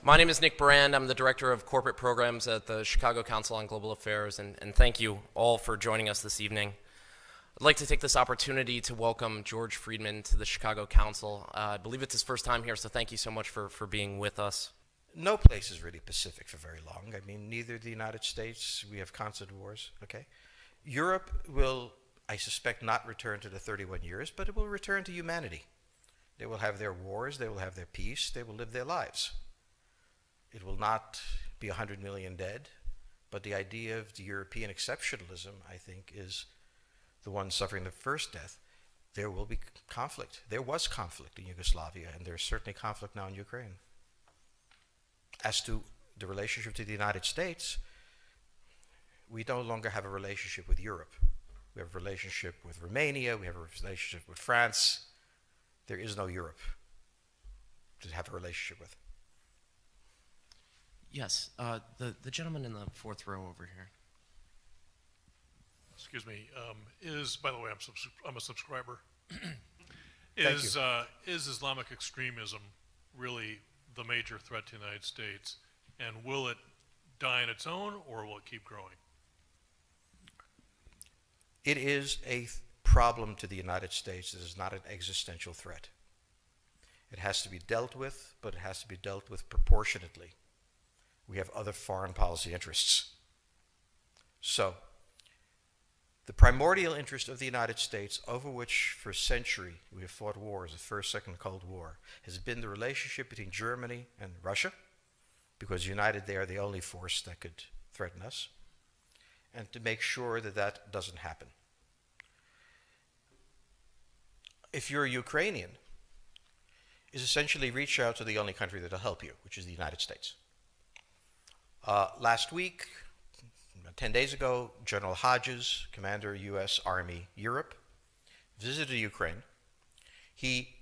My name is Nick Brand. I'm the Director of Corporate Programs at the Chicago Council on Global Affairs, and thank you all for joining us this evening. I'd like to take this opportunity to welcome George Friedman to the Chicago Council. I believe it's his first time here, so thank you so much for being with us. No place is really pacific for very long. I mean, neither the United States, we have constant wars, okay? Europe will, I suspect, not return to the 31 years, but it will return to humanity. They will have their wars, they will have their peace, they will live their lives. It will not be 100 million dead, but the idea of the European exceptionalism, I think, is the one suffering the first death. There will be conflict. There was conflict in Yugoslavia, and there's certainly conflict now in Ukraine. As to the relationship to the United States, we no longer have a relationship with Europe. We have a relationship with Romania, we have a relationship with France. There is no Europe to have a relationship with. Yes, the gentleman in the fourth row over here. Excuse me. By the way, I'm a subscriber. Thank Is Islamic extremism really the major threat to the United States, and will it die on its own, or will it keep growing? It is a problem to the United States. It is not an existential threat. It has to be dealt with, but it has to be dealt with proportionately. We have other foreign policy interests. So, the primordial interest of the United States, over which for a century we have fought wars, the First, Second Cold War, has been the relationship between Germany and Russia, because united they are the only force that could threaten us, and to make sure that that doesn't happen. If you're a Ukrainian, is essentially reach out to the only country that will help you, which is the United States. Last week, 10 days ago, General Hodges, Commander U.S. Army Europe, visited Ukraine. He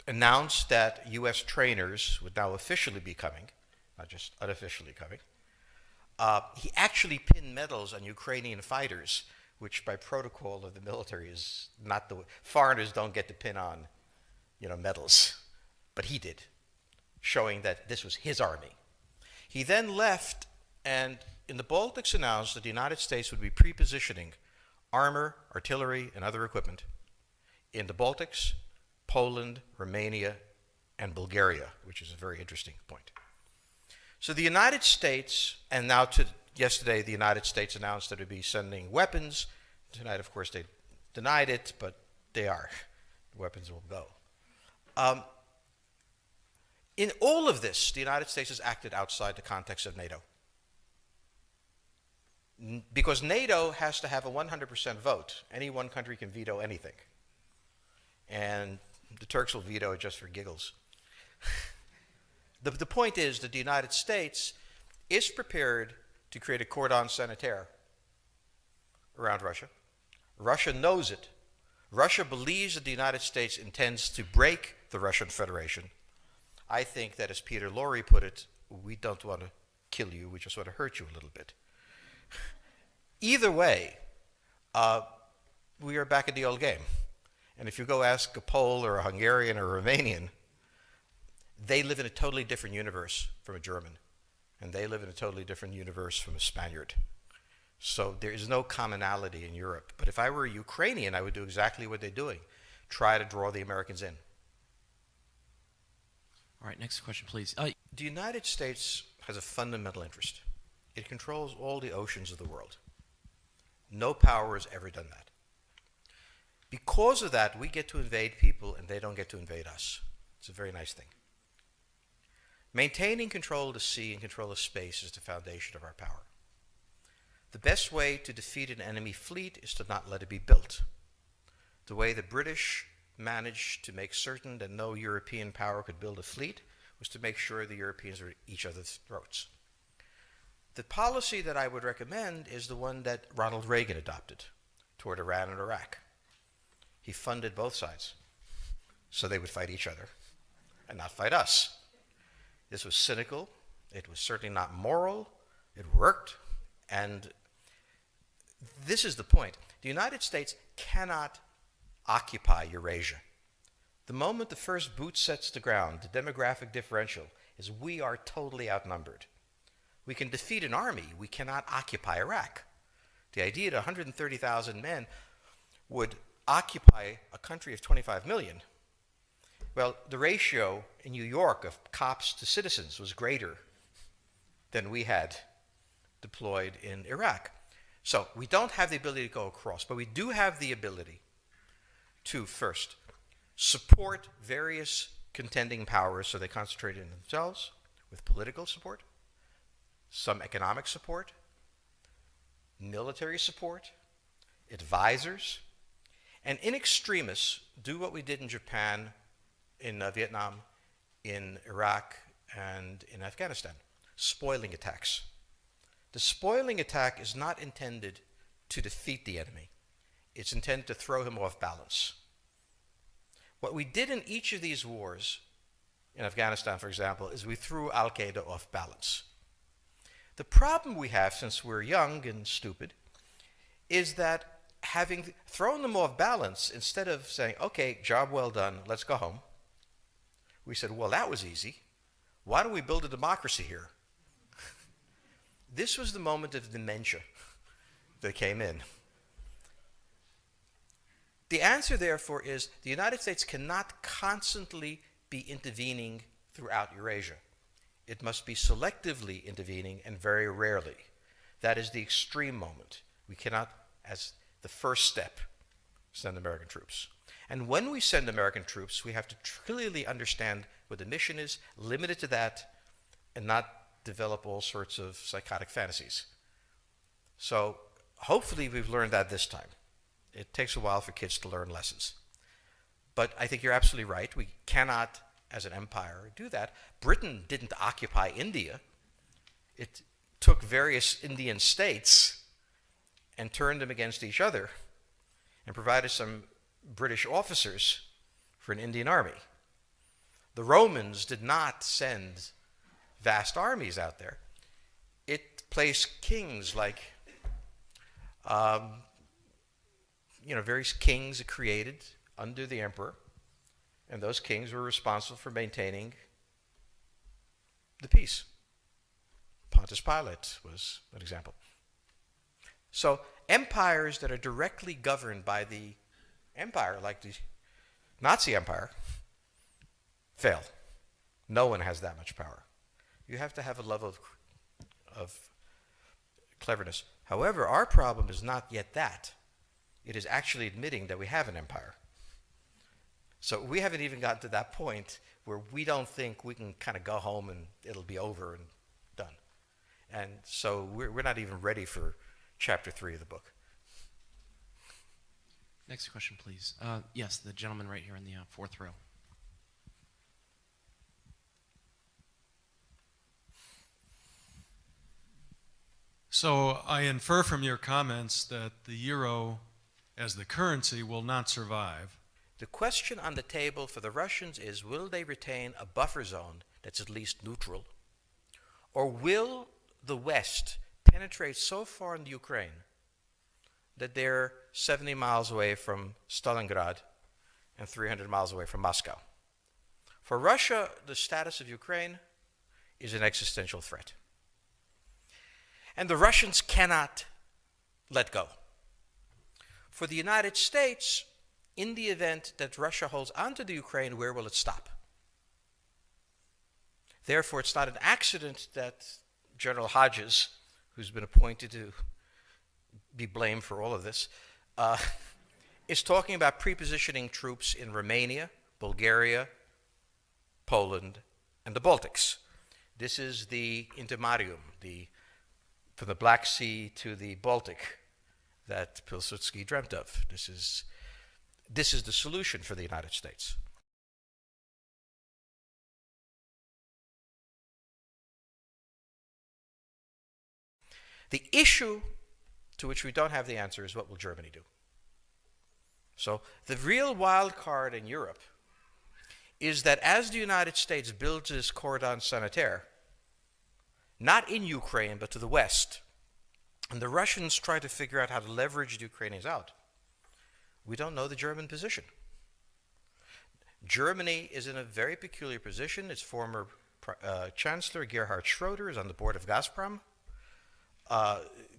announced that U.S. trainers would now officially be coming, not just unofficially coming. He actually pinned medals on Ukrainian fighters, which by protocol of the military is not the way. Foreigners don't get to pin on, medals, but he did, showing that this was his army. He then left and in the Baltics announced that the United States would be pre-positioning armor, artillery, and other equipment in the Baltics, Poland, Romania, and Bulgaria, which is a very interesting point. So the United States, and now yesterday the United States announced that it would be sending weapons. Tonight, of course, they denied it, but they are. The weapons will go. In all of this, the United States has acted outside the context of NATO. Because NATO has to have a 100% vote. Any one country can veto anything. And the Turks will veto it just for giggles. The point is that the United States is prepared to create a cordon sanitaire around Russia. Russia knows it. Russia believes that the United States intends to break the Russian Federation. I think that, as Peter Lorre put it, we don't want to kill you, we just want to hurt you a little bit. Either way, we are back in the old game. And if you go ask a Pole or a Hungarian or a Romanian, they live in a totally different universe from a German. And they live in a totally different universe from a Spaniard. So there is no commonality in Europe. But if I were a Ukrainian, I would do exactly what they're doing. Try to draw the Americans in. All right, next question, please. The United States has a fundamental interest. It controls all the oceans of the world. No power has ever done that. Because of that, we get to invade people and they don't get to invade us. It's a very nice thing. Maintaining control of the sea and control of space is the foundation of our power. The best way to defeat an enemy fleet is to not let it be built. The way the British managed to make certain that no European power could build a fleet was to make sure the Europeans were at each other's throats. The policy that I would recommend is the one that Ronald Reagan adopted toward Iran and Iraq. He funded both sides so they would fight each other and not fight us. This was cynical. It was certainly not moral. It worked. And this is the point. The United States cannot occupy Eurasia. The moment the first boot sets the ground, the demographic differential is we are totally outnumbered. We can defeat an army. We cannot occupy Iraq. The idea that 130,000 men would occupy a country of 25 million, well, the ratio in New York of cops to citizens was greater than we had deployed in Iraq. So we don't have the ability to go across, but we do have the ability to first support various contending powers so they concentrate in themselves with political support, some economic support, military support, advisors, and in extremis do what we did in Japan, in Vietnam, in Iraq, and in Afghanistan, spoiling attacks. The spoiling attack is not intended to defeat the enemy. It's intended to throw him off balance. What we did in each of these wars, in Afghanistan, for example, is we threw Al-Qaeda off balance. The problem we have, since we're young and stupid, is that having thrown them off balance, instead of saying, okay, job well done, let's go home, we said, well, that was easy. Why don't we build a democracy here? This was the moment of dementia that came in. The answer, therefore, is the United States cannot constantly be intervening throughout Eurasia. It must be selectively intervening and very rarely. That is the extreme moment. We cannot, as the first step, send American troops. And when we send American troops, we have to clearly understand what the mission is, limit it to that, and not develop all sorts of psychotic fantasies. So hopefully we've learned that this time. It takes a while for kids to learn lessons. But I think you're absolutely right. We cannot, as an empire, do that. Britain didn't occupy India. It took various Indian states and turned them against each other and provided some British officers for an Indian army. The Romans did not send vast armies out there. It placed kings like, various kings it created under the emperor, and those kings were responsible for maintaining the peace. Pontius Pilate was an example. So empires that are directly governed by the empire, like the Nazi Empire, fail. No one has that much power. You have to have a level of cleverness. However, our problem is not yet that. It is actually admitting that we have an empire. So we haven't even gotten to that point where we don't think we can kind of go home and it'll be over and done. And so we're not even ready for chapter 3 of the book. Next question, please. Yes, the gentleman right here in the fourth row. So I infer from your comments that the euro as the currency will not survive. The question on the table for the Russians is, will they retain a buffer zone that's at least neutral? Or will the West penetrate so far in the Ukraine that they're 70 miles away from Stalingrad and 300 miles away from Moscow? For Russia, the status of Ukraine is an existential threat. And the Russians cannot let go. For the United States, in the event that Russia holds onto the Ukraine, where will it stop? Therefore, it's not an accident that General Hodges, who's been appointed to be blamed for all of this, is talking about prepositioning troops in Romania, Bulgaria, Poland, and the Baltics. This is the intermarium, from the Black Sea to the Baltic, that Pilsudski dreamt of. This is the solution for the United States. The issue to which we don't have the answer is, what will Germany do? So the real wild card in Europe is that as the United States builds this cordon sanitaire, not in Ukraine, but to the west, and the Russians try to figure out how to leverage the Ukrainians out, we don't know the German position. Germany is in a very peculiar position. Its former Chancellor Gerhard Schroeder is on the board of Gazprom.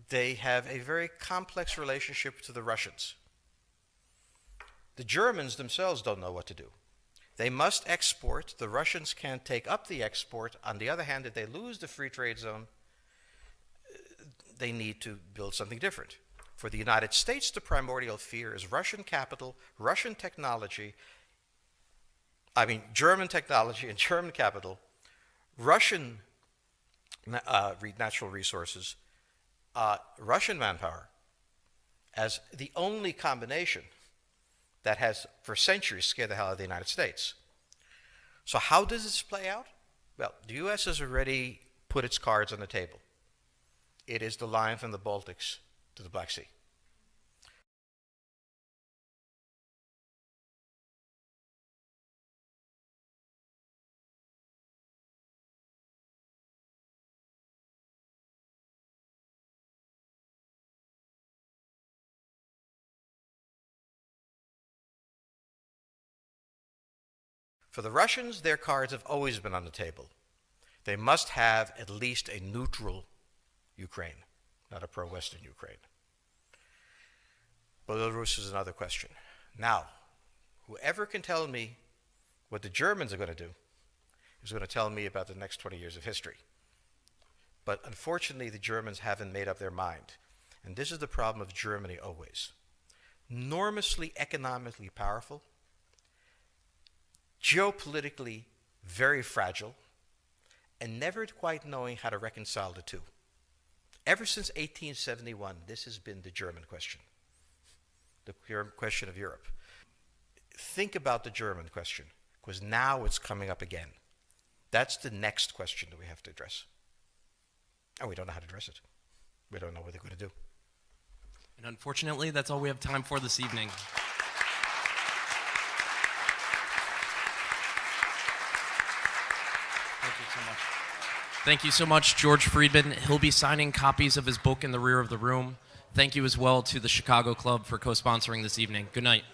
They have a very complex relationship to the Russians. The Germans themselves don't know what to do. They must export. The Russians can't take up the export. On the other hand, if they lose the free trade zone, they need to build something different. For the United States, the primordial fear is Russian capital, Russian technology, German technology and German capital, Russian natural resources, Russian manpower, as the only combination that has for centuries scared the hell out of the United States. So how does this play out? Well, the U.S. has already put its cards on the table. It is the line from the Baltics to the Black Sea. For the Russians, their cards have always been on the table. They must have at least a neutral Ukraine, not a pro-Western Ukraine. Belarus is another question. Now, whoever can tell me what the Germans are going to do is going to tell me about the next 20 years of history. But unfortunately, the Germans haven't made up their mind. And this is the problem of Germany always. Enormously economically powerful, geopolitically very fragile, and never quite knowing how to reconcile the two. Ever since 1871, this has been the German question, the question of Europe. Think about the German question, because now it's coming up again. That's the next question that we have to address. And we don't know how to address it. We don't know what they're going to do. And unfortunately, that's all we have time for this evening. Thank you so much. Thank you so much, George Friedman. He'll be signing copies of his book in the rear of the room. Thank you as well to the Chicago Club for co-sponsoring this evening. Good night.